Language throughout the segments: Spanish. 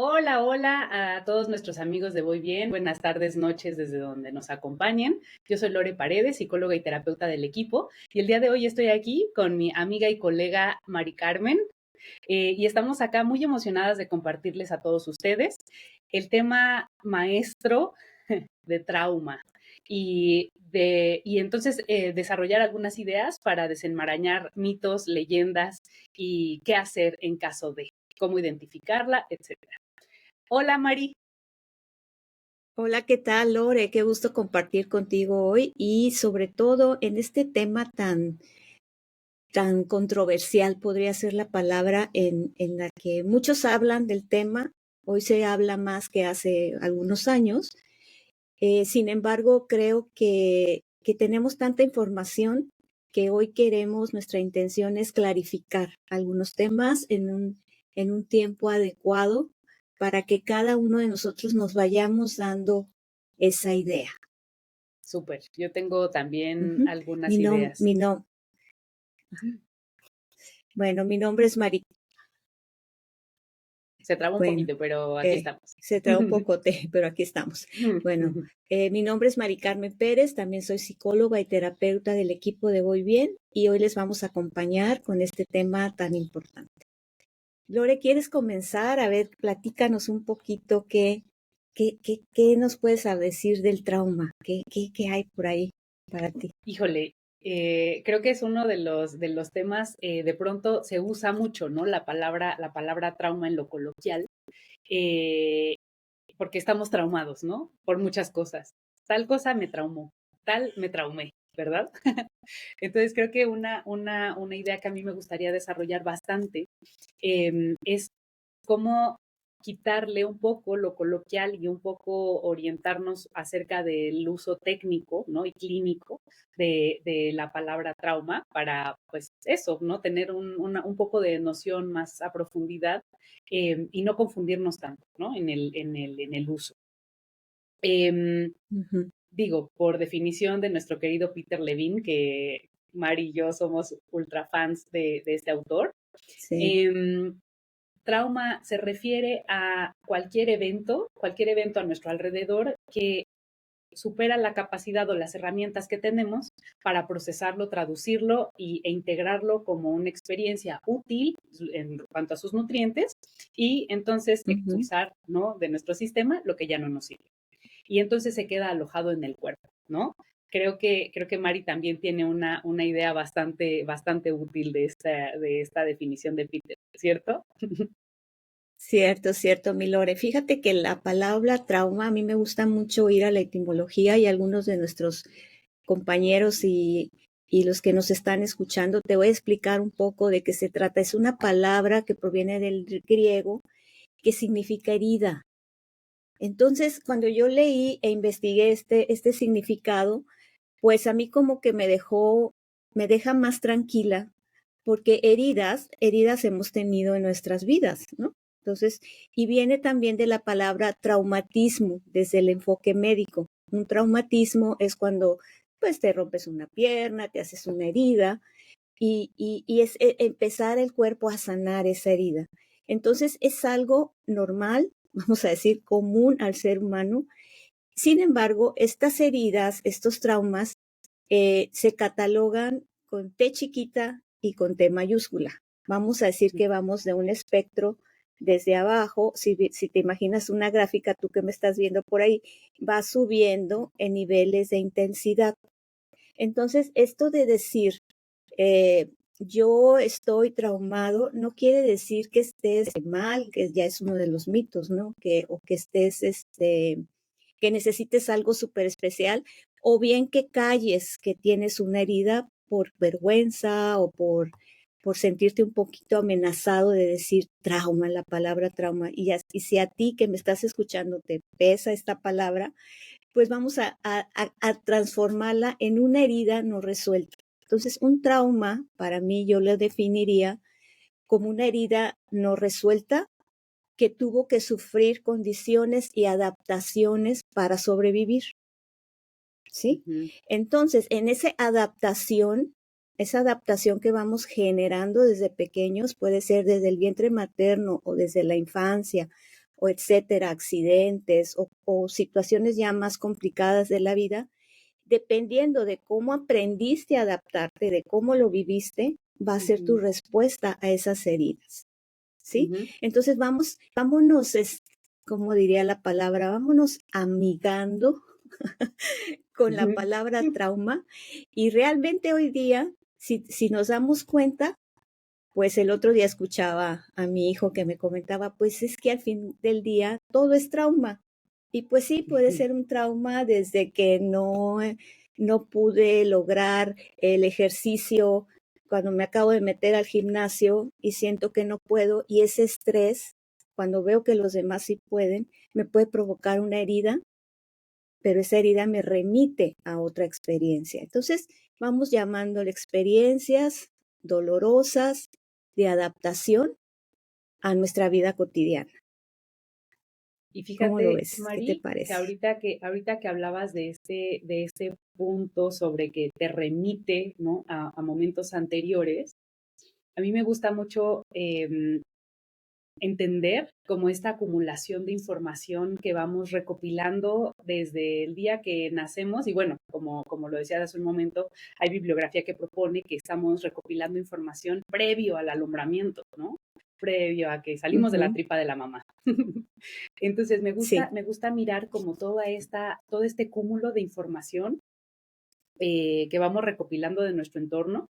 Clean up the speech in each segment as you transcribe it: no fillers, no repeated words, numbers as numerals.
Hola, hola a todos nuestros amigos de Voy Bien. Buenas tardes, noches desde donde nos acompañen. Yo soy Lore Paredes, psicóloga y terapeuta del equipo, y el día de hoy estoy aquí con mi amiga y colega Mari Carmen, y estamos acá muy emocionadas de compartirles a todos ustedes el tema maestro de trauma y entonces desarrollar algunas ideas para desenmarañar mitos, leyendas y qué hacer en caso de, cómo identificarla, etcétera. Hola, Mari. Hola, ¿qué tal, Lore? Qué gusto compartir contigo hoy y sobre todo en este tema tan controversial, podría ser la palabra, en la que muchos hablan del tema. Hoy se habla más que hace algunos años. Sin embargo, creo que tenemos tanta información que hoy nuestra intención es clarificar algunos temas en un tiempo adecuado para que cada uno de nosotros nos vayamos dando esa idea. Súper. Yo tengo también Ujú. algunas Mi nom- ideas. mi nom- bueno, mi nombre es Mari. Se traba un Bueno, poquito, pero aquí estamos. se trae un poco, pero aquí estamos. Bueno, mi nombre es Mari Carmen Pérez, también soy psicóloga y terapeuta del equipo de Voy Bien y hoy les vamos a acompañar con este tema tan importante. Lore, ¿quieres comenzar? A ver, platícanos un poquito qué nos puedes decir del trauma, qué hay por ahí para ti. Híjole, creo que es uno de los temas, de pronto se usa mucho, ¿no? La palabra trauma en lo coloquial, eh, porque estamos traumados, ¿no? Por muchas cosas. Tal cosa me traumó, tal me traumé, ¿verdad? Entonces creo que una idea que a mí me gustaría desarrollar bastante es cómo quitarle un poco lo coloquial y un poco orientarnos acerca del uso técnico, ¿no? Y clínico de la palabra trauma para, pues, eso, ¿no? Tener un poco de noción más a profundidad, y no confundirnos tanto, ¿no? En el uso. Em, Ujú. Digo, por definición de nuestro querido Peter Levine, que Mari y yo somos ultra fans de este autor. Sí. em, Trauma se refiere a cualquier evento a nuestro alrededor que supera la capacidad o las herramientas que tenemos para procesarlo, traducirlo e integrarlo como una experiencia útil en cuanto a sus nutrientes y entonces Ujú. expulsar, ¿no? De nuestro sistema lo que ya no nos sirve. Y entonces se queda alojado en el cuerpo, ¿no? Creo que Mari también tiene una idea bastante útil de esta definición de Peter, ¿cierto? Cierto, cierto, mi Lore. Fíjate que la palabra trauma, a mí me gusta mucho ir a la etimología y algunos de nuestros compañeros y los que nos están escuchando, te voy a explicar un poco de qué se trata. Es una palabra que proviene del griego que significa herida. Entonces, cuando yo leí e investigué este significado, pues a mí como que me deja más tranquila, porque heridas hemos tenido en nuestras vidas, ¿no? Entonces, y viene también de la palabra traumatismo, desde el enfoque médico. Un traumatismo es cuando, pues, te rompes una pierna, te haces una herida, y es empezar el cuerpo a sanar esa herida. Entonces, es algo normal, vamos a decir, común al ser humano. Sin embargo, estas heridas, estos traumas, se catalogan con T chiquita y con T mayúscula. Vamos a decir que vamos de un espectro desde abajo, si te imaginas una gráfica, tú que me estás viendo por ahí, va subiendo en niveles de intensidad. Entonces, esto de decir, eh, yo estoy traumado, no quiere decir que estés mal, que ya es uno de los mitos, ¿no? O que estés, que necesites algo súper especial, o bien que calles que tienes una herida por vergüenza o por sentirte un poquito amenazado de decir trauma, la palabra trauma. Y si a ti que me estás escuchando te pesa esta palabra, pues vamos a transformarla en una herida no resuelta. Entonces, un trauma, para mí, yo lo definiría como una herida no resuelta que tuvo que sufrir condiciones y adaptaciones para sobrevivir, ¿sí? Ujú. Entonces, en esa adaptación que vamos generando desde pequeños, puede ser desde el vientre materno o desde la infancia o etcétera, accidentes o situaciones ya más complicadas de la vida, dependiendo de cómo aprendiste a adaptarte, de cómo lo viviste, va a ser tu Ujú, respuesta a esas heridas, ¿sí? ujú, Entonces vámonos, como diría la palabra, vámonos amigando con la ujú, palabra trauma y realmente hoy día, si nos damos cuenta, pues el otro día escuchaba a mi hijo que me comentaba, pues es que al fin del día todo es trauma. Y pues sí, puede ujú. ser un trauma desde que no pude lograr el ejercicio cuando me acabo de meter al gimnasio y siento que no puedo y ese estrés, cuando veo que los demás sí pueden, me puede provocar una herida, pero esa herida me remite a otra experiencia. Entonces, vamos llamándole experiencias dolorosas de adaptación a nuestra vida cotidiana. Y ¿Cómo lo fíjate, ves? ¿Qué te Mari, que parece? ahorita que hablabas de este punto sobre que te remite, ¿no? A momentos anteriores, a mí me gusta mucho entender como esta acumulación de información que vamos recopilando desde el día que nacemos y bueno, como lo decías hace un momento, hay bibliografía que propone que estamos recopilando información previo al alumbramiento, ¿no? Previo a que salimos de la Ujú, tripa de la mamá. Entonces sí. me gusta mirar como todo este cúmulo de información que vamos recopilando de nuestro entorno.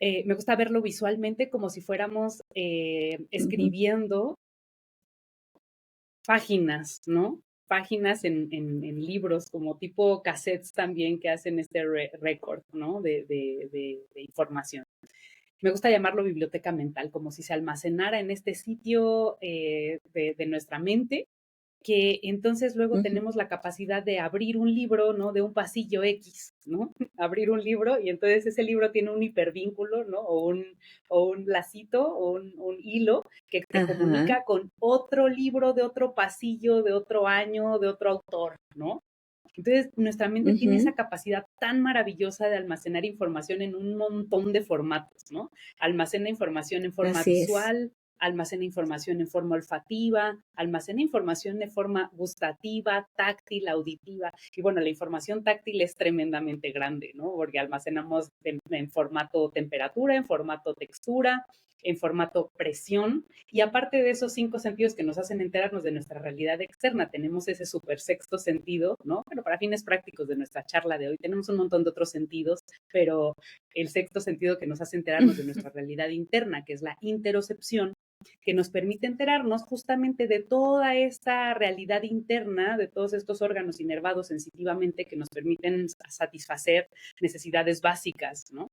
Me gusta verlo visualmente como si fuéramos Ujú, escribiendo páginas, ¿no? Páginas en libros, como tipo cassettes también que hacen este récord, ¿no? De información. Me gusta llamarlo biblioteca mental, como si se almacenara en este sitio de nuestra mente que entonces luego ujú. tenemos la capacidad de abrir un libro, ¿no? De un pasillo X, ¿no? Abrir un libro y entonces ese libro tiene un hipervínculo, ¿no? O un lacito o un hilo que te Ajá, comunica con otro libro de otro pasillo, de otro año, de otro autor, ¿no? Entonces, nuestra mente tiene esa ujú, capacidad tan maravillosa de almacenar información en un montón de formatos, ¿no? Almacena información en forma así es. visual, almacena información en forma olfativa, almacena información de forma gustativa, táctil, auditiva. Y bueno, la información táctil es tremendamente grande, ¿no? Porque almacenamos en formato temperatura, en formato textura, en formato presión. Y aparte de esos cinco sentidos que nos hacen enterarnos de nuestra realidad externa, tenemos ese super sexto sentido, ¿no? Pero para fines prácticos de nuestra charla de hoy, tenemos un montón de otros sentidos, pero el sexto sentido que nos hace enterarnos de nuestra realidad interna, que es la interocepción, que nos permite enterarnos justamente de toda esta realidad interna, de todos estos órganos inervados sensitivamente que nos permiten satisfacer necesidades básicas, ¿no?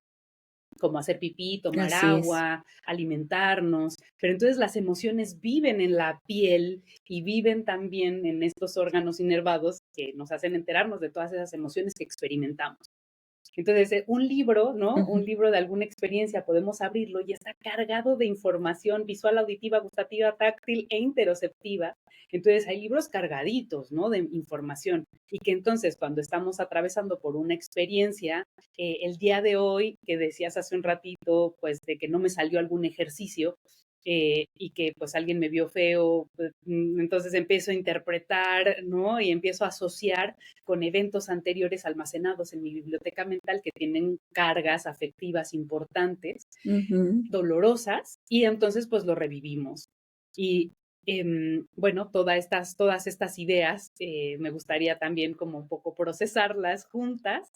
Como hacer pipí, tomar Así es. agua, alimentarnos, pero entonces las emociones viven en la piel y viven también en estos órganos inervados que nos hacen enterarnos de todas esas emociones que experimentamos. Entonces, un libro, ¿no? Un Ujú, libro de alguna experiencia, podemos abrirlo y está cargado de información visual, auditiva, gustativa, táctil e interoceptiva. Entonces, hay libros cargaditos, ¿no? De información. Y que entonces, cuando estamos atravesando por una experiencia, el día de hoy, que decías hace un ratito, pues de que no me salió algún ejercicio, y que pues alguien me vio feo, pues, entonces empiezo a interpretar, ¿no? Y empiezo a asociar con eventos anteriores almacenados en mi biblioteca mental que tienen cargas afectivas importantes, ujú. dolorosas, y entonces pues lo revivimos. Y bueno, todas estas ideas me gustaría también como un poco procesarlas juntas.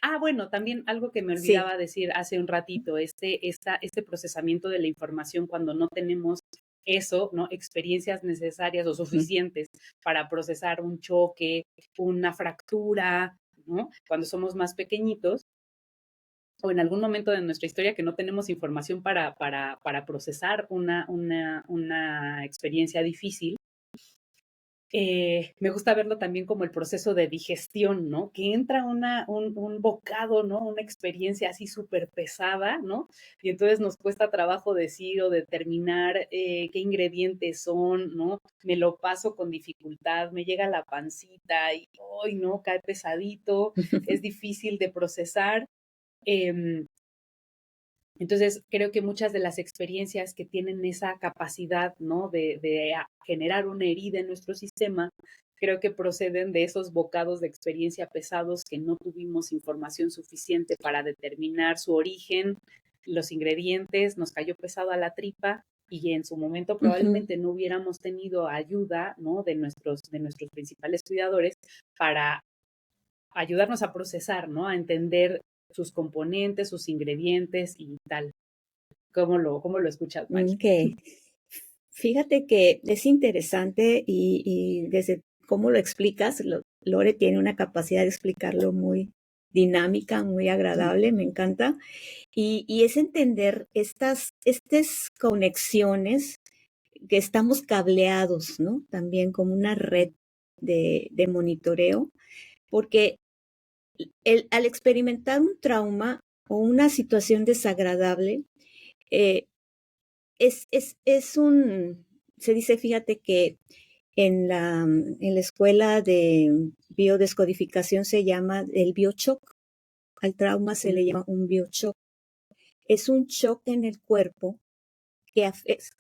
Ah, bueno, también algo que me Sí. olvidaba decir hace un ratito, este procesamiento de la información cuando no tenemos eso, ¿no? Experiencias necesarias o Ujú, suficientes para procesar un choque, una fractura, ¿no? Cuando somos más pequeñitos, o en algún momento de nuestra historia que no tenemos información para procesar una experiencia difícil, me gusta verlo también como el proceso de digestión, ¿no? Que entra un bocado, ¿no? Una experiencia así súper pesada, ¿no? Y entonces nos cuesta trabajo decir o determinar qué ingredientes son, ¿no? Me lo paso con dificultad, me llega a la pancita y hoy, ¿no? Cae pesadito, es difícil de procesar. Eh, Entonces, creo que muchas de las experiencias que tienen esa capacidad, ¿no? De generar una herida en nuestro sistema, creo que proceden de esos bocados de experiencia pesados que no tuvimos información suficiente para determinar su origen, los ingredientes, nos cayó pesado a la tripa y en su momento Ujú. probablemente no hubiéramos tenido ayuda, ¿no? De nuestros principales cuidadores para ayudarnos a procesar, ¿no? A entender sus componentes, sus ingredientes y tal. Cómo lo escuchas, Mari? Ok. Fíjate que es interesante y desde cómo lo explicas, Lore tiene una capacidad de explicarlo muy dinámica, muy agradable, me encanta. Y es entender estas conexiones que estamos cableados, ¿no? También como una red de monitoreo, porque al experimentar un trauma o una situación desagradable, eh, es se dice, fíjate que en la escuela de biodescodificación se llama el biochoc, al trauma se le llama un biochoc. Es un shock en el cuerpo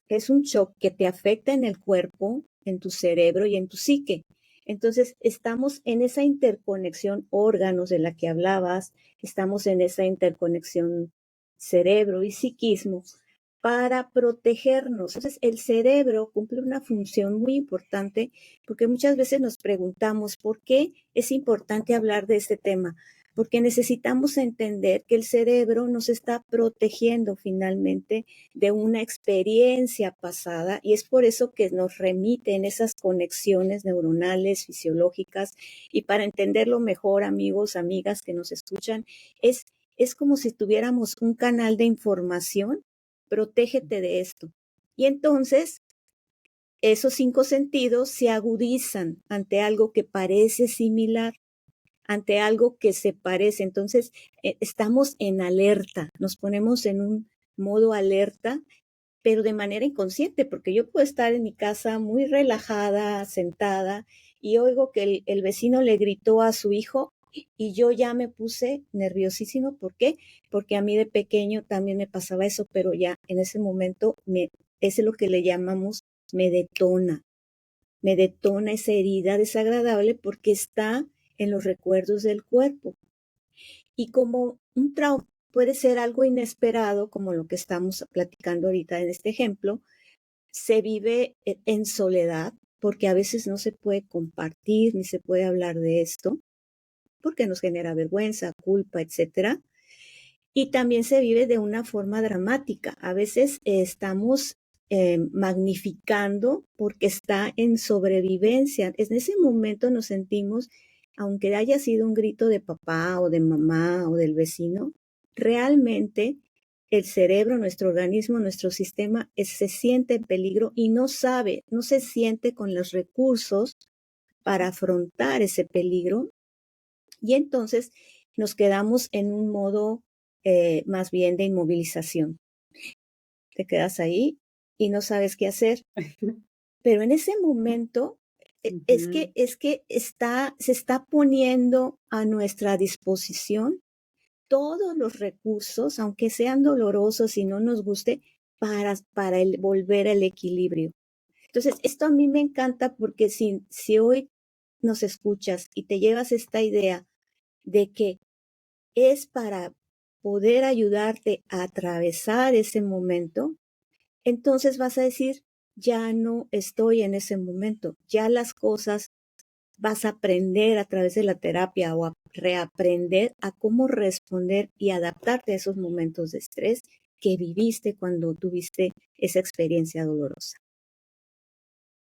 es un shock que te afecta en el cuerpo, en tu cerebro y en tu psique. Entonces, estamos en esa interconexión órganos de la que hablabas, estamos en esa interconexión cerebro y psiquismo para protegernos. Entonces, el cerebro cumple una función muy importante porque muchas veces nos preguntamos por qué es importante hablar de este tema, porque necesitamos entender que el cerebro nos está protegiendo finalmente de una experiencia pasada y es por eso que nos remiten esas conexiones neuronales, fisiológicas y para entenderlo mejor, amigos, amigas que nos escuchan, es como si tuviéramos un canal de información, protégete de esto. Y entonces esos 5 sentidos se agudizan ante algo que parece similar, ante algo que se parece. Entonces, estamos en alerta, nos ponemos en un modo alerta pero de manera inconsciente, porque yo puedo estar en mi casa muy relajada, sentada, y oigo que el vecino le gritó a su hijo y yo ya me puse nerviosísimo. ¿Por qué? Porque a mí de pequeño también me pasaba eso, pero ya en ese momento es lo que le llamamos me me detona esa herida desagradable porque está en los recuerdos del cuerpo. Y como un trauma puede ser algo inesperado, como lo que estamos platicando ahorita en este ejemplo, se vive en soledad, porque a veces no se puede compartir ni se puede hablar de esto, porque nos genera vergüenza, culpa, etcétera. Y también se vive de una forma dramática. A veces estamos magnificando porque está en sobrevivencia. En ese momento nos sentimos, aunque haya sido un grito de papá o de mamá o del vecino, realmente el cerebro, nuestro organismo, nuestro sistema se siente en peligro y no sabe, no se siente con los recursos para afrontar ese peligro y entonces nos quedamos en un modo más bien de inmovilización. Te quedas ahí y no sabes qué hacer. Pero en ese momento es que se está poniendo a nuestra disposición todos los recursos, aunque sean dolorosos y no nos guste, para volver al equilibrio. Entonces, esto a mí me encanta porque si hoy nos escuchas y te llevas esta idea de que es para poder ayudarte a atravesar ese momento, entonces vas a decir, ya no estoy en ese momento, ya las cosas vas a aprender a través de la terapia o a reaprender a cómo responder y adaptarte a esos momentos de estrés que viviste cuando tuviste esa experiencia dolorosa.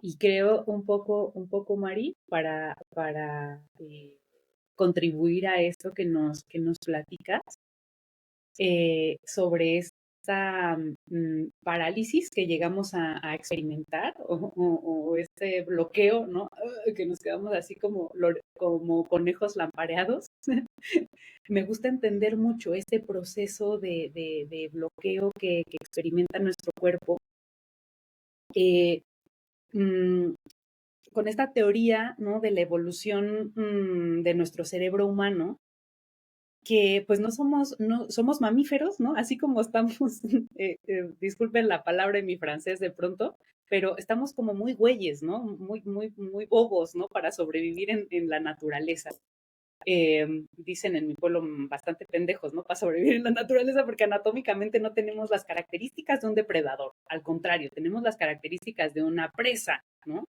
Y creo un poco, Mari, contribuir a esto que nos platicas, sobre esta parálisis que llegamos a experimentar o este bloqueo, ¿no? Que nos quedamos así como, como conejos lampareados. Me gusta entender mucho este proceso de bloqueo que experimenta nuestro cuerpo. Eh, mm, con esta teoría, ¿no? De la evolución de nuestro cerebro humano, que pues no somos mamíferos, ¿no? Así como estamos, disculpen la palabra en mi francés de pronto, pero estamos como muy güeyes, ¿no? Muy bobos, ¿no? Para sobrevivir en la naturaleza. Dicen en mi pueblo bastante pendejos, ¿no? Para sobrevivir en la naturaleza, porque anatómicamente no tenemos las características de un depredador. Al contrario, tenemos las características de una presa, ¿no?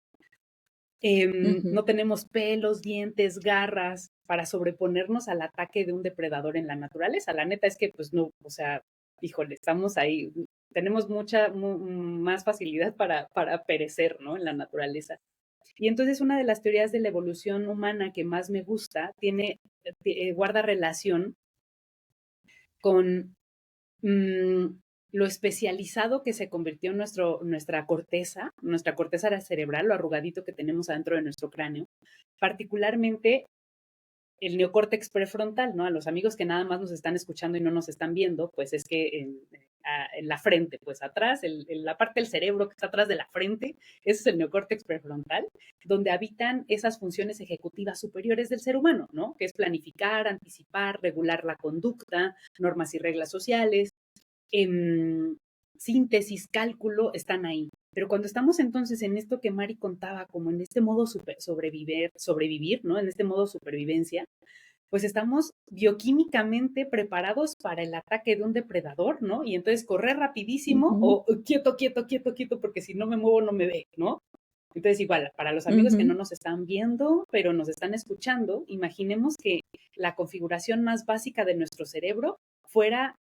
No tenemos pelos, dientes, garras para sobreponernos al ataque de un depredador en la naturaleza. La neta es que, pues no, o sea, híjole, estamos ahí, tenemos mucha más facilidad para perecer, ¿no? En la naturaleza. Y entonces una de las teorías de la evolución humana que más me gusta guarda relación con mmm, lo especializado que se convirtió nuestra corteza cerebral, lo arrugadito que tenemos adentro de nuestro cráneo, particularmente el neocórtex prefrontal, ¿no? A los amigos que nada más nos están escuchando y no nos están viendo, pues es que en la frente, pues atrás, la parte del cerebro que está atrás de la frente, ese es el neocórtex prefrontal, donde habitan esas funciones ejecutivas superiores del ser humano, ¿no? Que es planificar, anticipar, regular la conducta, normas y reglas sociales, síntesis, cálculo, están ahí. Pero cuando estamos entonces en esto que Mari contaba, como en este modo sobrevivir, ¿no? En este modo supervivencia, pues estamos bioquímicamente preparados para el ataque de un depredador, ¿no? Y entonces correr rapidísimo o quieto, quieto, quieto, quieto, porque si no me muevo no me ve, ¿no? Entonces igual, para los amigos que no nos están viendo, pero nos están escuchando, imaginemos que la configuración más básica de nuestro cerebro fuera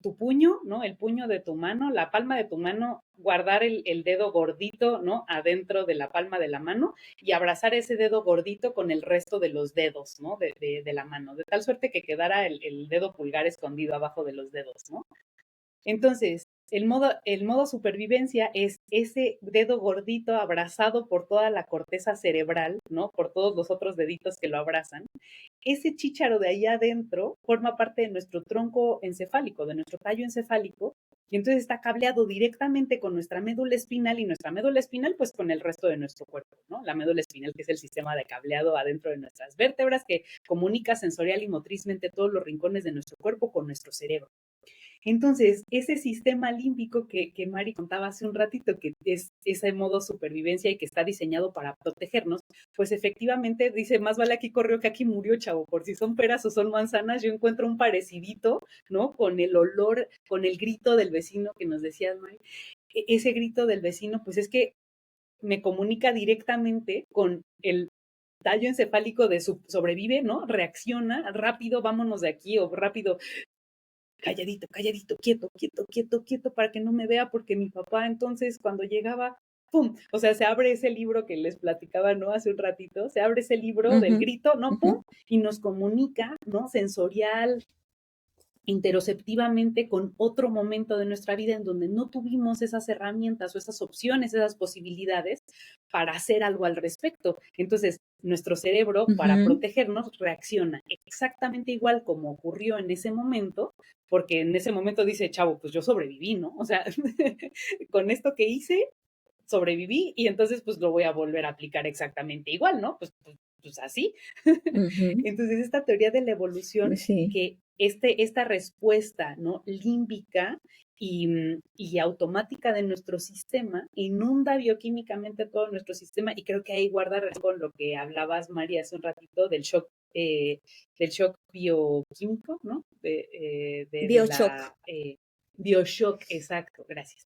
tu puño, ¿no? El puño de tu mano, la palma de tu mano, guardar el dedo gordito, ¿no? Adentro de la palma de la mano y abrazar ese dedo gordito con el resto de los dedos, ¿no? De la mano, de tal suerte que quedara el dedo pulgar escondido abajo de los dedos, ¿no? Entonces, el modo supervivencia es ese dedo gordito abrazado por toda la corteza cerebral, ¿no? Por todos los otros deditos que lo abrazan. Ese chícharo de ahí adentro forma parte de nuestro tronco encefálico, de nuestro tallo encefálico, y entonces está cableado directamente con nuestra médula espinal y nuestra médula espinal pues con el resto de nuestro cuerpo, ¿no? La médula espinal que es el sistema de cableado adentro de nuestras vértebras que comunica sensorial y motrizmente todos los rincones de nuestro cuerpo con nuestro cerebro. Entonces, ese sistema límbico que Mari contaba hace un ratito, que es ese modo supervivencia y que está diseñado para protegernos, pues efectivamente dice, más vale aquí corrió que aquí murió, chavo, por si son peras o son manzanas, yo encuentro un parecidito, ¿no? Con el olor, con el grito del vecino que nos decías, Mari. Ese grito del vecino, pues es que me comunica directamente con el tallo encefálico de sobrevive, ¿no? Reacciona, rápido, vámonos de aquí, o rápido, calladito, calladito, quieto, quieto, quieto, quieto, para que no me vea, porque mi papá entonces cuando llegaba, ¡pum! O sea, se abre ese libro que les platicaba, ¿no? Hace un ratito, se abre ese libro del grito, ¿no? ¡Pum! Y nos comunica, ¿no? Sensorial, interoceptivamente con otro momento de nuestra vida en donde no tuvimos esas herramientas o esas opciones, esas posibilidades para hacer algo al respecto. Entonces, nuestro cerebro, para protegernos, reacciona exactamente igual como ocurrió en ese momento, porque en ese momento dice, chavo, pues yo sobreviví, ¿no? O sea, con esto que hice, sobreviví y entonces pues lo voy a volver a aplicar exactamente igual, ¿no? Pues así. Entonces, esta teoría de la evolución, Sí. que esta respuesta, ¿no? Límbica y automática de nuestro sistema inunda bioquímicamente todo nuestro sistema y creo que ahí guarda con lo que hablabas, María, hace un ratito del shock bioquímico, ¿no? De Bioshock. la bioshock, exacto, gracias.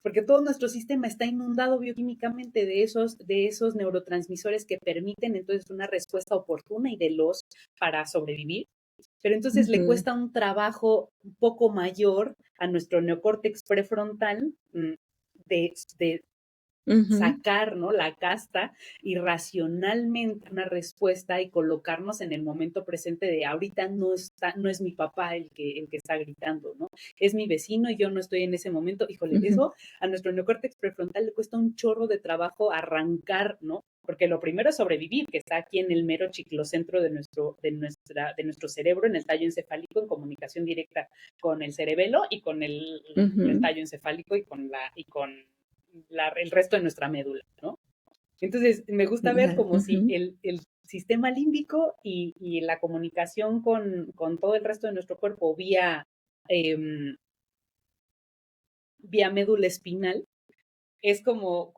Porque todo nuestro sistema está inundado bioquímicamente de esos neurotransmisores que permiten entonces una respuesta oportuna y veloz para sobrevivir. Pero entonces le cuesta un trabajo un poco mayor a nuestro neocórtex prefrontal de sacar, ¿no? La casta y racionalmente una respuesta y colocarnos en el momento presente de ahorita no es mi papá el que está gritando, ¿no? Es mi vecino y yo no estoy en ese momento. Híjole, eso a nuestro neocórtex prefrontal le cuesta un chorro de trabajo arrancar, ¿no? Porque lo primero es sobrevivir, que está aquí en el mero ciclocentro de nuestro cerebro, en el tallo encefálico, en comunicación directa con el cerebelo y con el tallo encefálico y con el resto de nuestra médula, ¿no? Entonces, me gusta ver como si Ujú, el sistema límbico y la comunicación con todo el resto de nuestro cuerpo vía médula espinal es como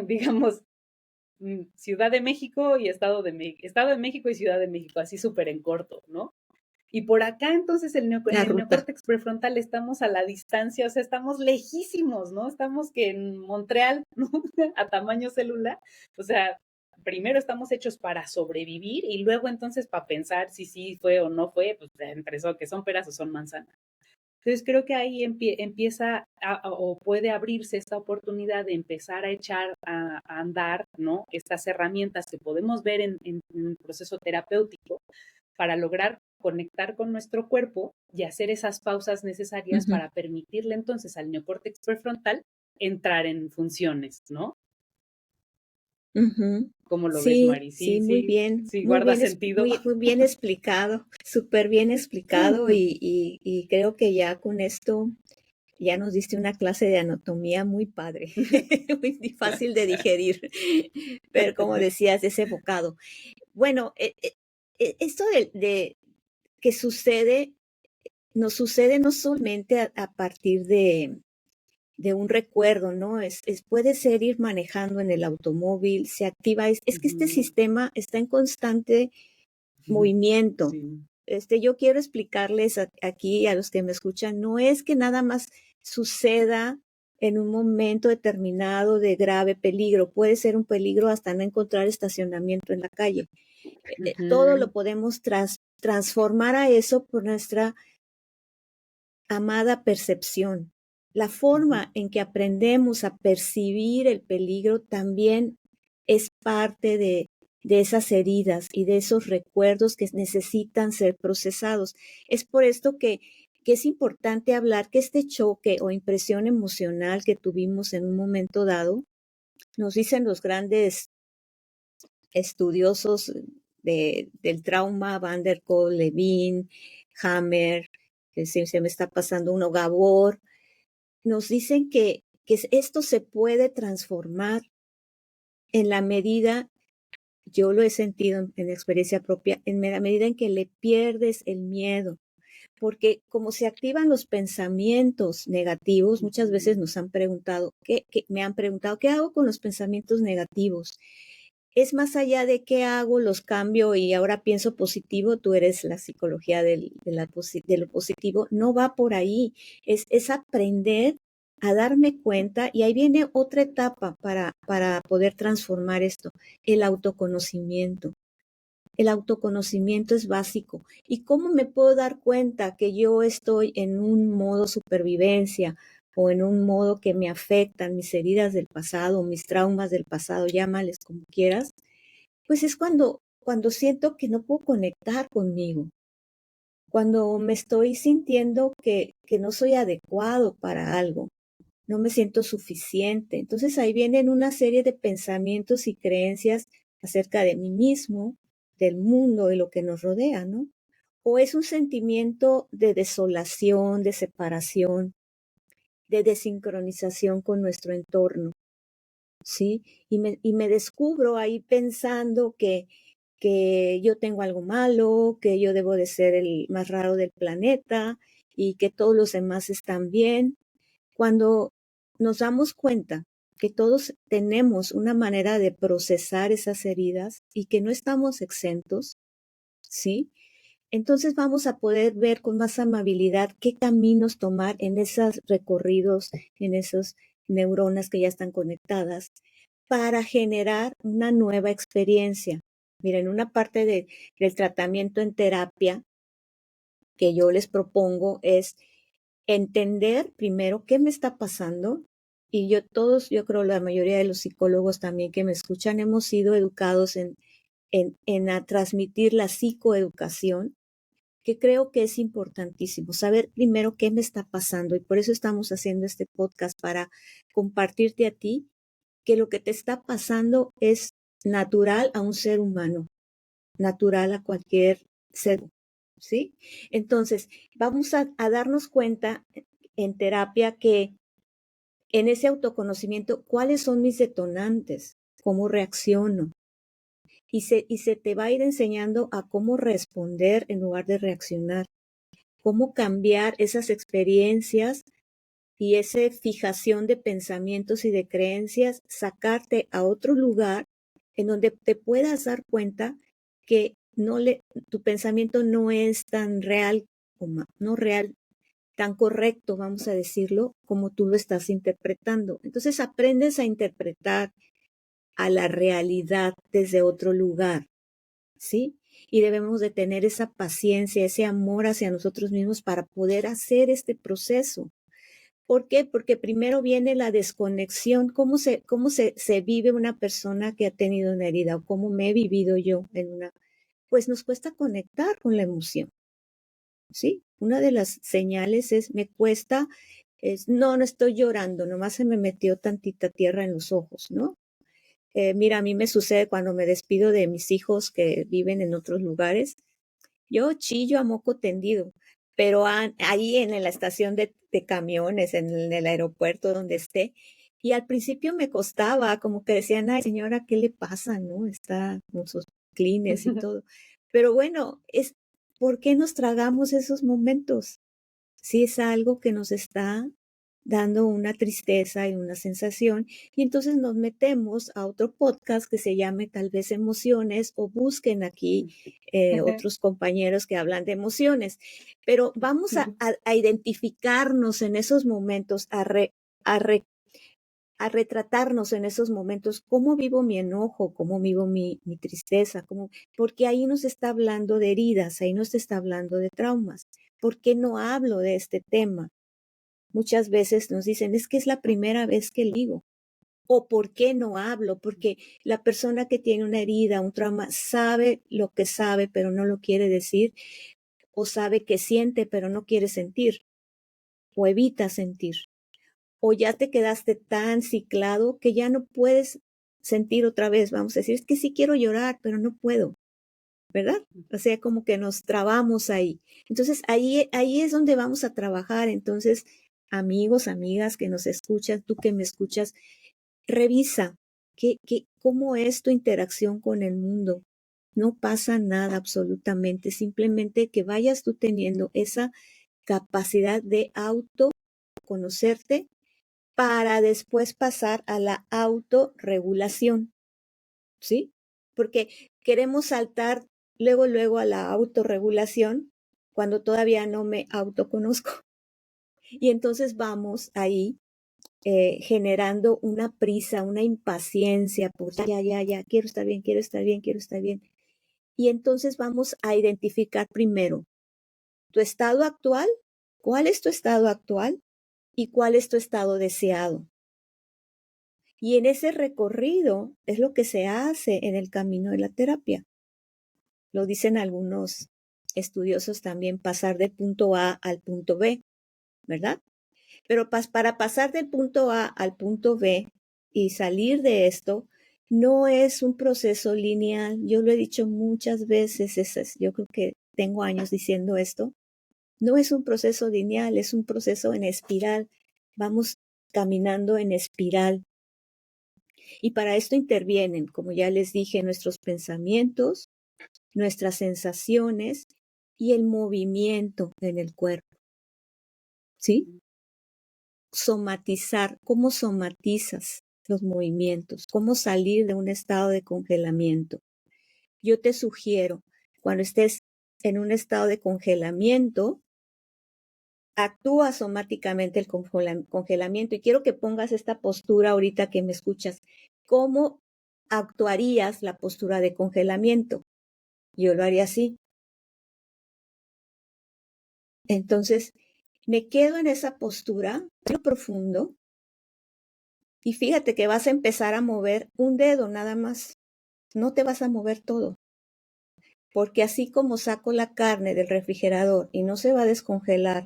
digamos, Ciudad de México y Estado de México y Ciudad de México, así súper en corto, ¿no? Y por acá entonces en la el ruta. neocórtex prefrontal estamos a la distancia, o sea, estamos lejísimos, ¿no? Estamos que en Montreal, ¿no? A tamaño celular, o sea, primero estamos hechos para sobrevivir y luego entonces para pensar si sí fue o no fue, pues entre eso que son peras o son manzanas. Entonces creo que ahí empieza o puede abrirse esta oportunidad de empezar a echar a andar, ¿no? Estas herramientas que podemos ver en un proceso terapéutico para lograr conectar con nuestro cuerpo y hacer esas pausas necesarias Ujú, para permitirle entonces al neocórtex prefrontal entrar en funciones, ¿no? ujú. ¿Cómo lo ves, Sí, Mari? Sí, sí, sí, sí, guarda sentido. muy bien explicado, súper bien explicado y creo que ya con esto ya nos diste una clase de anatomía muy padre, muy fácil de digerir, pero como decías, ese bocado. Bueno, esto de que sucede, nos sucede no solamente a partir de un recuerdo, ¿no? Puede ser ir manejando en el automóvil, se activa, es que este Ujú. sistema está en constante movimiento. Sí. Yo quiero explicarles aquí a los que me escuchan, no es que nada más suceda en un momento determinado de grave peligro, puede ser un peligro hasta no encontrar estacionamiento en la calle. Todo Ujú, lo podemos transformar a eso por nuestra amada percepción. La ujú, forma en que aprendemos a percibir el peligro también es parte de esas heridas y de esos recuerdos que necesitan ser procesados. Es por esto que es importante hablar que este choque o impresión emocional que tuvimos en un momento dado, nos dicen los grandes estudiosos del trauma, Van der Kolk, Levine, Hammer, que se me está pasando uno, Gabor, nos dicen que esto se puede transformar en la medida, yo lo he sentido en experiencia propia, en la medida en que le pierdes el miedo. Porque como se activan los pensamientos negativos, muchas veces ujú. nos han preguntado, me han preguntado, ¿qué hago con los pensamientos negativos? Es más allá de qué hago, los cambio y ahora pienso positivo, tú eres la psicología de lo positivo, no va por ahí, es aprender a darme cuenta y ahí viene otra etapa para poder transformar esto, el autoconocimiento. El autoconocimiento es básico. ¿Y cómo me puedo dar cuenta que yo estoy en un modo supervivencia o en un modo que me afectan mis heridas del pasado, mis traumas del pasado, llámales como quieras? Pues es cuando siento que no puedo conectar conmigo, cuando me estoy sintiendo que no soy adecuado para algo, no me siento suficiente. Entonces ahí vienen una serie de pensamientos y creencias acerca de mí mismo, del mundo, de lo que nos rodea, ¿no? O es un sentimiento de desolación, de separación, de desincronización con nuestro entorno, ¿sí? Y me descubro ahí pensando que yo tengo algo malo, que yo debo de ser el más raro del planeta y que todos los demás están bien. Cuando nos damos cuenta que todos tenemos una manera de procesar esas heridas y que no estamos exentos, ¿sí? Entonces vamos a poder ver con más amabilidad qué caminos tomar en esos recorridos, en esas neuronas que ya están conectadas, para generar una nueva experiencia. Miren, una parte del tratamiento en terapia que yo les propongo es entender primero qué me está pasando. Y yo creo la mayoría de los psicólogos también que me escuchan, hemos sido educados en a transmitir la psicoeducación, que creo que es importantísimo, saber primero qué me está pasando. Y por eso estamos haciendo este podcast para compartirte a ti que lo que te está pasando es natural a un ser humano, natural a cualquier ser, ¿sí? Entonces, vamos a darnos cuenta en terapia que en ese autoconocimiento, ¿cuáles son mis detonantes? cómo reacciono. Y se te va a ir enseñando a cómo responder en lugar de reaccionar, cómo cambiar esas experiencias y esa fijación de pensamientos y de creencias, sacarte a otro lugar en donde te puedas dar cuenta que tu pensamiento no es tan real, no real, tan correcto, vamos a decirlo, como tú lo estás interpretando. Entonces aprendes a interpretar a la realidad desde otro lugar, ¿sí? Y debemos de tener esa paciencia, ese amor hacia nosotros mismos para poder hacer este proceso. ¿Por qué? Porque primero viene la desconexión, cómo se vive una persona que ha tenido una herida o cómo me he vivido yo pues nos cuesta conectar con la emoción, ¿sí? Una de las señales me cuesta, no estoy llorando, nomás se me metió tantita tierra en los ojos, ¿no? Mira, a mí me sucede cuando me despido de mis hijos que viven en otros lugares, yo chillo a moco tendido, pero ahí en la estación de camiones, en el aeropuerto donde esté, y al principio me costaba, como que decían, ay señora, ¿qué le pasa? ¿No? Está con sus clines y todo. Pero bueno, ¿por qué nos tragamos esos momentos? Si es algo que nos está dando una tristeza y una sensación, y entonces nos metemos a otro podcast que se llame tal vez emociones o busquen aquí otros compañeros que hablan de emociones, pero vamos a identificarnos en esos momentos, a, re- a retratarnos en esos momentos, cómo vivo mi enojo, cómo vivo mi tristeza, porque ahí nos está hablando de heridas, ahí nos está hablando de traumas. ¿Por qué no hablo de este tema? Muchas veces nos dicen, es que es la primera vez que digo. ¿O por qué no hablo? Porque la persona que tiene una herida, un trauma, sabe lo que sabe, pero no lo quiere decir, o sabe que siente, pero no quiere sentir, o evita sentir. O ya te quedaste tan ciclado que ya no puedes sentir otra vez. Vamos a decir, es que sí quiero llorar, pero no puedo, ¿verdad? O sea, como que nos trabamos ahí. Entonces, ahí es donde vamos a trabajar. Entonces, amigos, amigas que nos escuchan, tú que me escuchas, revisa cómo es tu interacción con el mundo. No pasa nada absolutamente, simplemente que vayas tú teniendo esa capacidad de autoconocerte para después pasar a la autorregulación, ¿sí? Porque queremos saltar luego a la autorregulación cuando todavía no me autoconozco. Y entonces vamos ahí generando una prisa, una impaciencia, pues ya, quiero estar bien, quiero estar bien, quiero estar bien. Y entonces vamos a identificar primero tu estado actual, cuál es tu estado actual y cuál es tu estado deseado. Y en ese recorrido es lo que se hace en el camino de la terapia. Lo dicen algunos estudiosos también, pasar del punto A al punto B, ¿verdad? Pero para pasar del punto A al punto B y salir de esto, no es un proceso lineal. Yo lo he dicho muchas veces, yo creo que tengo años diciendo esto. No es un proceso lineal, es un proceso en espiral. Vamos caminando en espiral. Y para esto intervienen, como ya les dije, nuestros pensamientos, nuestras sensaciones y el movimiento en el cuerpo. ¿Sí? Somatizar, cómo somatizas los movimientos, cómo salir de un estado de congelamiento. Yo te sugiero, cuando estés en un estado de congelamiento, actúa somáticamente el congelamiento. Y quiero que pongas esta postura ahorita que me escuchas. ¿Cómo actuarías la postura de congelamiento? Yo lo haría así. Entonces, me quedo en esa postura, lo profundo, y fíjate que vas a empezar a mover un dedo nada más. No te vas a mover todo. Porque así como saco la carne del refrigerador y no se va a descongelar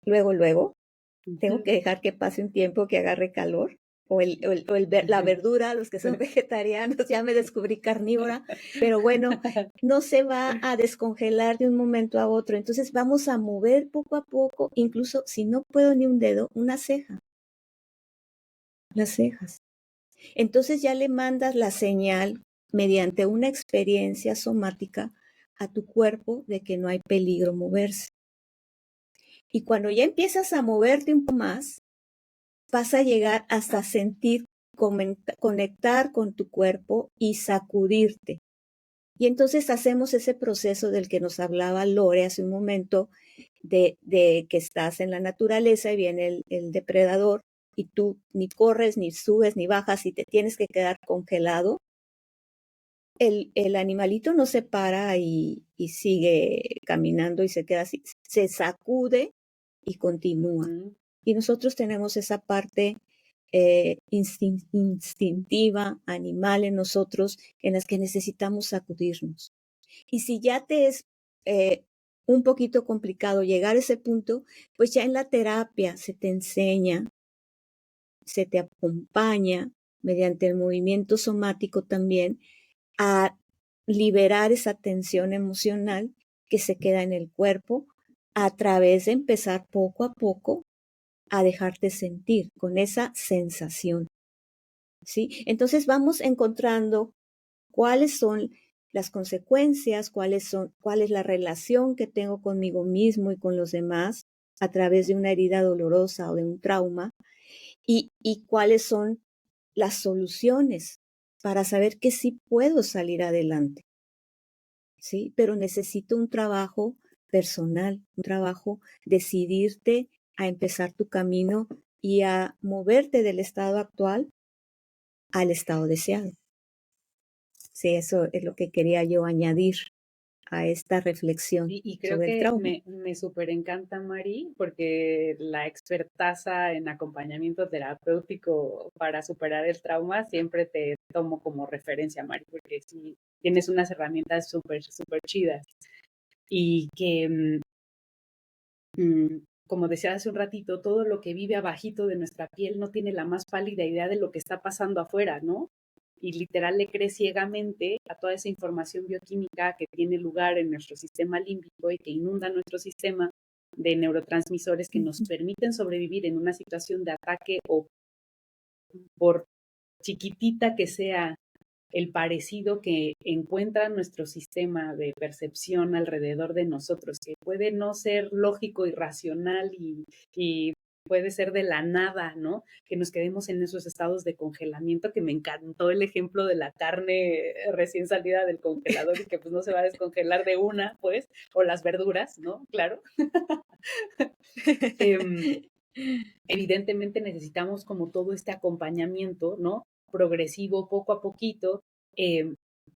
luego, tengo que dejar que pase un tiempo que agarre calor. La verdura, los que son vegetarianos, ya me descubrí carnívora, pero bueno, no se va a descongelar de un momento a otro. Entonces vamos a mover poco a poco, incluso si no puedo ni un dedo, una ceja. Las cejas. Entonces ya le mandas la señal mediante una experiencia somática a tu cuerpo de que no hay peligro moverse. Y cuando ya empiezas a moverte un poco más, vas a llegar hasta sentir, conectar con tu cuerpo y sacudirte. Y entonces hacemos ese proceso del que nos hablaba Lore hace un momento, de que estás en la naturaleza y viene el depredador y tú ni corres, ni subes, ni bajas y te tienes que quedar congelado. El animalito no se para y sigue caminando y se queda así, se sacude y continúa. Y nosotros tenemos esa parte instintiva, animal en nosotros, en las que necesitamos sacudirnos. Y si ya te es un poquito complicado llegar a ese punto, pues ya en la terapia se te enseña, se te acompaña mediante el movimiento somático también a liberar esa tensión emocional que se queda en el cuerpo a través de empezar poco a poco a dejarte sentir con esa sensación. ¿Sí? Entonces vamos encontrando cuáles son las consecuencias, cuál es la relación que tengo conmigo mismo y con los demás a través de una herida dolorosa o de un trauma y cuáles son las soluciones para saber que sí puedo salir adelante. ¿Sí? Pero necesito un trabajo personal, un trabajo, decidirte a empezar tu camino y a moverte del estado actual al estado deseado. Sí, eso es lo que quería yo añadir a esta reflexión Y creo sobre el que trauma. me súper encanta, Mari, porque la expertaza en acompañamiento terapéutico para superar el trauma siempre te tomo como referencia, Mari, porque sí tienes unas herramientas súper, súper chidas. Y que, como decía hace un ratito, todo lo que vive abajito de nuestra piel no tiene la más pálida idea de lo que está pasando afuera, ¿no? Y literal le cree ciegamente a toda esa información bioquímica que tiene lugar en nuestro sistema límbico y que inunda nuestro sistema de neurotransmisores que nos permiten sobrevivir en una situación de ataque o por chiquitita que sea el parecido que encuentra nuestro sistema de percepción alrededor de nosotros, que puede no ser lógico y racional y puede ser de la nada, ¿no? Que nos quedemos en esos estados de congelamiento, que me encantó el ejemplo de la carne recién salida del congelador y que pues no se va a descongelar de una, pues, o las verduras, ¿no? Claro. Evidentemente necesitamos como todo este acompañamiento, ¿no? Progresivo, poco a poquito,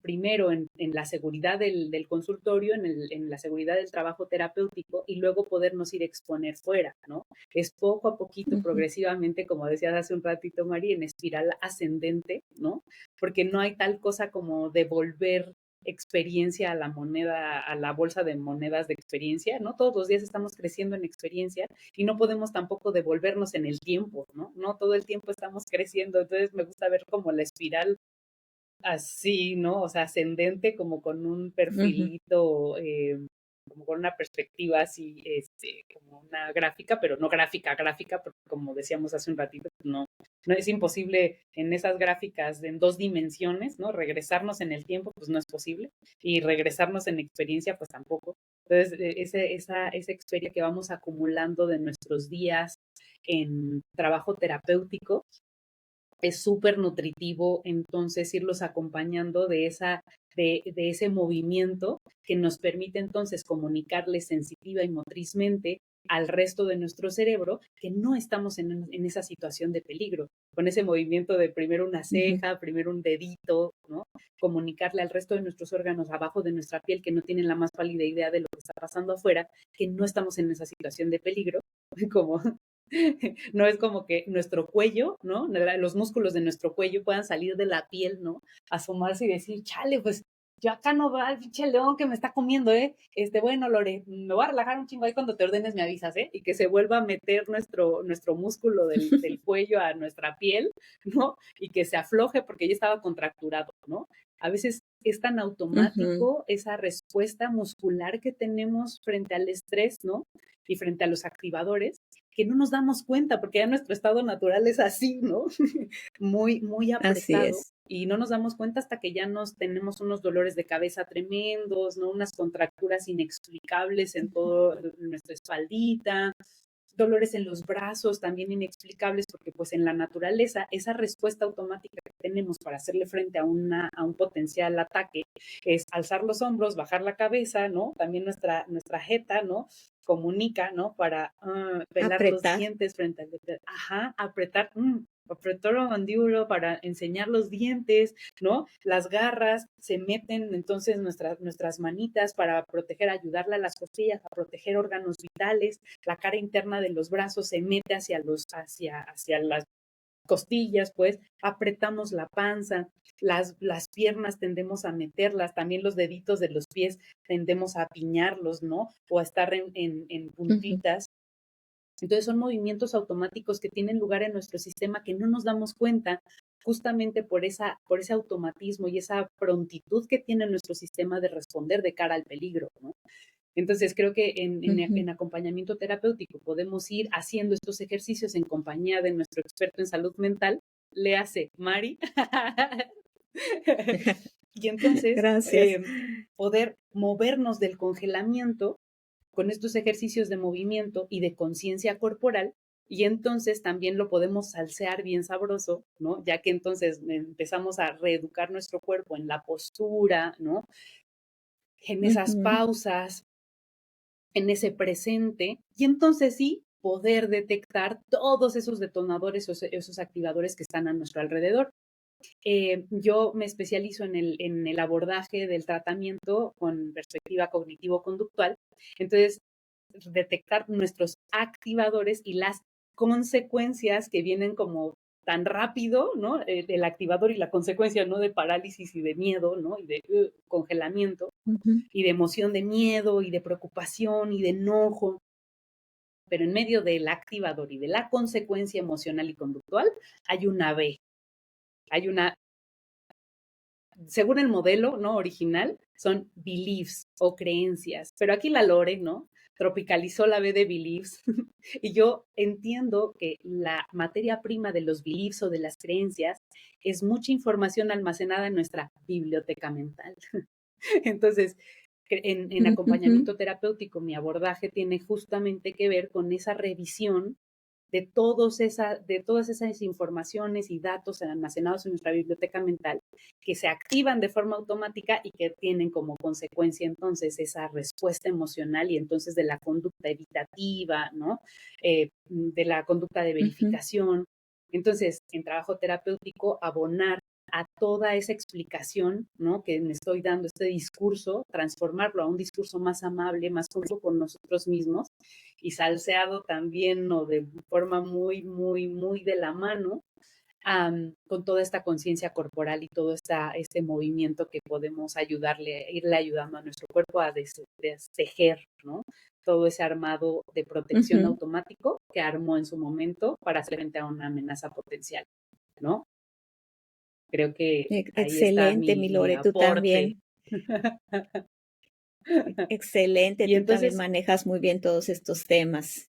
primero en la seguridad del consultorio, en la seguridad del trabajo terapéutico y luego podernos ir a exponer fuera, ¿no? Es poco a poquito, progresivamente, como decías hace un ratito, Mari, en espiral ascendente, ¿no? Porque no hay tal cosa como devolver experiencia a la moneda, a la bolsa de monedas de experiencia, ¿no? Todos los días estamos creciendo en experiencia y no podemos tampoco devolvernos en el tiempo, ¿no? No todo el tiempo estamos creciendo, entonces me gusta ver como la espiral así, ¿no? O sea, ascendente, como con un perfilito, como con una perspectiva así, como una gráfica, pero no gráfica, gráfica, porque como decíamos hace un ratito, pues no es imposible en esas gráficas en dos dimensiones, ¿no? Regresarnos en el tiempo, pues no es posible, y regresarnos en experiencia, pues tampoco. Entonces, esa experiencia que vamos acumulando de nuestros días en trabajo terapéutico, es súper nutritivo entonces irlos acompañando de ese movimiento que nos permite entonces comunicarles sensitiva y motrizmente al resto de nuestro cerebro que no estamos en esa situación de peligro. Con ese movimiento de primero una ceja, primero un dedito, ¿no? Comunicarle al resto de nuestros órganos abajo de nuestra piel que no tienen la más pálida idea de lo que está pasando afuera, que no estamos en esa situación de peligro, como no es como que nuestro cuello, ¿no? Los músculos de nuestro cuello puedan salir de la piel, ¿no? Asomarse y decir, chale, pues yo acá no va el pinche león que me está comiendo, ¿eh? Bueno, Lore, me voy a relajar un chingo ahí cuando te ordenes me avisas, ¿eh? Y que se vuelva a meter nuestro músculo del cuello a nuestra piel, ¿no? Y que se afloje porque ya estaba contracturado, ¿no? A veces es tan automático esa respuesta muscular que tenemos frente al estrés, ¿no? Y frente a los activadores, que no nos damos cuenta, porque ya nuestro estado natural es así, ¿no? Muy, muy Así apretado. es. Y no nos damos cuenta hasta que ya nos tenemos unos dolores de cabeza tremendos, ¿no? Unas contracturas inexplicables en toda nuestra espaldita, dolores en los brazos también inexplicables, porque pues en la naturaleza esa respuesta automática que tenemos para hacerle frente a un potencial ataque es alzar los hombros, bajar la cabeza, ¿no? También nuestra jeta, ¿no? Comunica, ¿no? Para pelar los Apretar. dientes frente al... Ajá, apretar, apretar la mandíbula para enseñar los dientes, ¿no? Las garras se meten entonces nuestras manitas para proteger, ayudarle a las costillas, a proteger órganos vitales. La cara interna de los brazos se mete hacia las costillas, pues apretamos la panza, las piernas tendemos a meterlas, también los deditos de los pies tendemos a apiñarlos, ¿no? O a estar en Ujú. puntitas. Entonces son movimientos automáticos que tienen lugar en nuestro sistema que no nos damos cuenta justamente por ese automatismo y esa prontitud que tiene nuestro sistema de responder de cara al peligro, ¿no? Entonces creo que Ujú. en acompañamiento terapéutico podemos ir haciendo estos ejercicios en compañía de nuestro experto en salud mental, le hace Mari, y entonces Gracias. poder movernos del congelamiento con estos ejercicios de movimiento y de conciencia corporal, y entonces también lo podemos salsear bien sabroso, ¿no? Ya que entonces empezamos a reeducar nuestro cuerpo en la postura, ¿no? En esas Ujú. pausas, en ese presente, y entonces sí, poder detectar todos esos detonadores, esos activadores que están a nuestro alrededor. Yo me especializo en el abordaje del tratamiento con perspectiva cognitivo-conductual. Entonces, detectar nuestros activadores y las consecuencias que vienen como tan rápido, ¿no? El activador y la consecuencia, ¿no? De parálisis y de miedo, ¿no? Y de congelamiento Ujú. y de emoción de miedo y de preocupación y de enojo. Pero en medio del activador y de la consecuencia emocional y conductual hay una B, hay una según el modelo no original, son beliefs o creencias. Pero aquí la Lore, ¿no? Tropicalizó la B de beliefs. Y yo entiendo que la materia prima de los beliefs o de las creencias es mucha información almacenada en nuestra biblioteca mental. Entonces, en Ujú. acompañamiento terapéutico, mi abordaje tiene justamente que ver con esa revisión de todas esas informaciones y datos almacenados en nuestra biblioteca mental que se activan de forma automática y que tienen como consecuencia entonces esa respuesta emocional y entonces de la conducta evitativa, ¿no? De la conducta de Ujú. verificación. Entonces, en trabajo terapéutico, abonar a toda esa explicación, ¿no? Que me estoy dando, este discurso, transformarlo a un discurso más amable, más complejo con nosotros mismos y salseado también, ¿no? De forma muy, muy, muy de la mano, con toda esta conciencia corporal y todo este movimiento que podemos irle ayudando a nuestro cuerpo a destejer, ¿no? Todo ese armado de protección Ujú. automático que armó en su momento para hacer frente a una amenaza potencial, ¿no? Creo que ahí está Excelente, mi mi Lore, tú aporte. también. Excelente, Y tú también entonces manejas muy bien todos estos temas.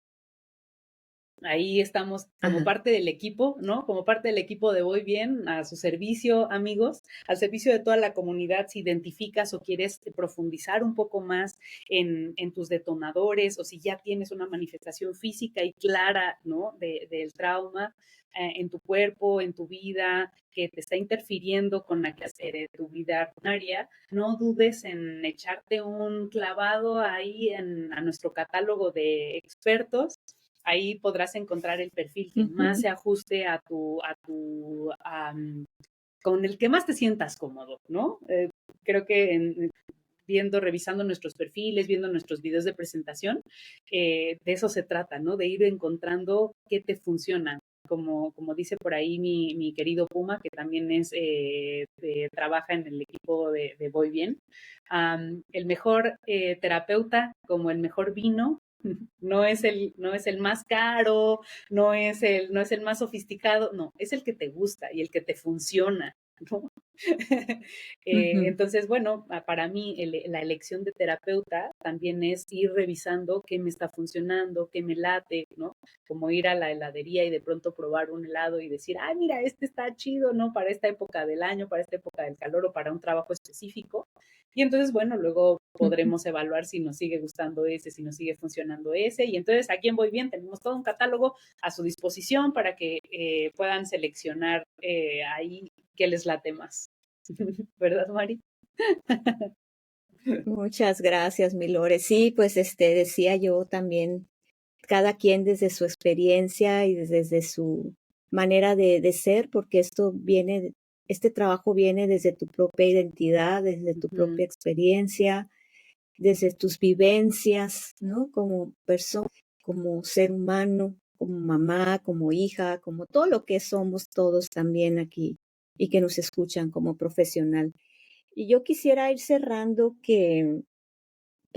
ahí estamos como Ajá. parte del equipo, ¿no? Como parte del equipo de Voy Bien, a su servicio, amigos, al servicio de toda la comunidad. Si identificas o quieres profundizar un poco más en tus detonadores o si ya tienes una manifestación física y clara, ¿no? Del trauma en tu cuerpo, en tu vida, que te está interfiriendo con la que hacer tu vida ordinaria, no dudes en echarte un clavado ahí a nuestro catálogo de expertos. Ahí podrás encontrar el perfil que más Ujú. se ajuste con el que más te sientas cómodo, ¿no? Creo que revisando nuestros perfiles, viendo nuestros videos de presentación, de eso se trata, ¿no? De ir encontrando qué te funciona. Como dice por ahí mi querido Puma, que también trabaja en el equipo de Voy Bien, el mejor terapeuta como el mejor vino no es el más caro, no es el más sofisticado, no, es el que te gusta y el que te funciona. ¿no? Ujú, Entonces, bueno, para mí la elección de terapeuta también es ir revisando qué me está funcionando, qué me late, ¿no? Como ir a la heladería y de pronto probar un helado y decir, ay, mira, este está chido, ¿no? Para esta época del año, para esta época del calor o para un trabajo específico. Y entonces, bueno, luego ujú. podremos evaluar si nos sigue gustando ese, si nos sigue funcionando ese. Y entonces aquí en Voy Bien tenemos todo un catálogo a su disposición para que puedan seleccionar ahí qué les late más. ¿Verdad, Mari? Muchas gracias, mi Lore. Sí, pues decía yo también, cada quien desde su experiencia y desde su manera de ser, porque este trabajo viene desde tu propia identidad, desde tu Ujú, propia experiencia, desde tus vivencias, ¿no? Como persona, como ser humano, como mamá, como hija, como todo lo que somos todos también aquí y que nos escuchan como profesional. Y yo quisiera ir cerrando que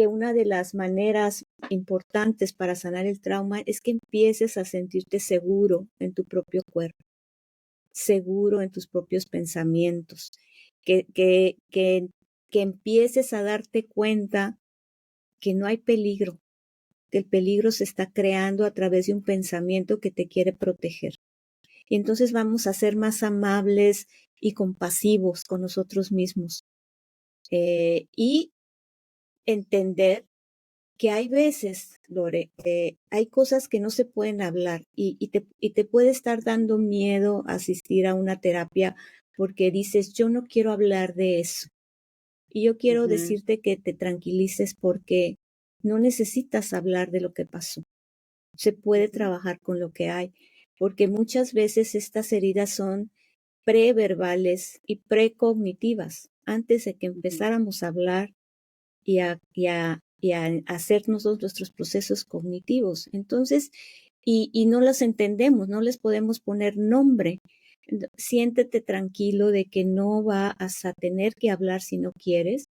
una de las maneras importantes para sanar el trauma es que empieces a sentirte seguro en tu propio cuerpo, seguro en tus propios pensamientos, que, que, que, que empieces a darte cuenta que no hay peligro, que el peligro se está creando a través de un pensamiento que te quiere proteger. Y entonces vamos a ser más amables y compasivos con nosotros mismos y entender que hay veces, Lore, hay cosas que no se pueden hablar y te puede estar dando miedo asistir a una terapia porque dices, yo no quiero hablar de eso. Y yo quiero ujú, decirte que te tranquilices porque no necesitas hablar de lo que pasó. Se puede ujú, trabajar con lo que hay, porque muchas veces estas heridas son preverbales y precognitivas. Antes de que ujú, empezáramos a hablar y a hacer nosotros nuestros procesos cognitivos. Entonces, y no las entendemos, no les podemos poner nombre. Siéntete tranquilo de que no vas a tener que hablar si no quieres,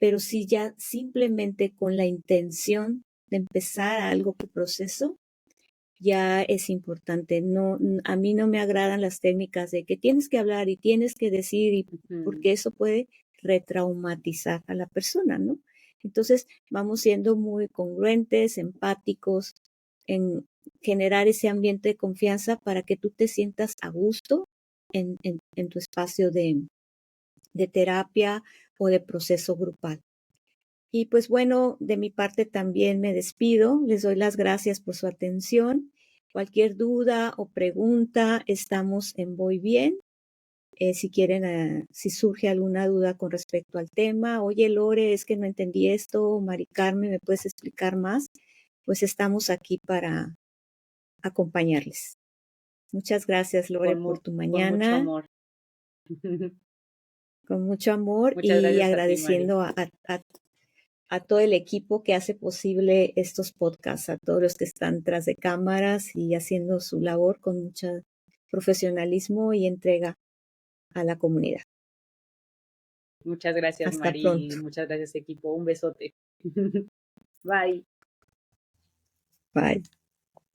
pero si ya simplemente con la intención de empezar algo que proceso, ya es importante. No, a mí no me agradan las técnicas de que tienes que hablar y tienes que decir, ujú. porque eso puede retraumatizar a la persona, ¿no? Entonces, vamos siendo muy congruentes, empáticos, en generar ese ambiente de confianza para que tú te sientas a gusto en tu espacio de terapia o de proceso grupal. Y pues bueno, de mi parte también me despido. Les doy las gracias por su atención. Cualquier duda o pregunta, estamos en Voy Bien. Si quieren, si surge alguna duda con respecto al tema, oye Lore, es que no entendí esto, Mari Carmen, ¿me puedes explicar más? Pues estamos aquí para acompañarles. Muchas gracias, Lore, por tu Con mucho mañana, amor. con mucho amor Muchas y gracias a ti, Mari. agradeciendo a todo el equipo que hace posible estos podcasts, a todos los que están tras de cámaras y haciendo su labor con mucho profesionalismo y entrega a la comunidad. Muchas gracias, Hasta Mari. pronto. Muchas gracias, equipo. Un besote. Bye. Bye.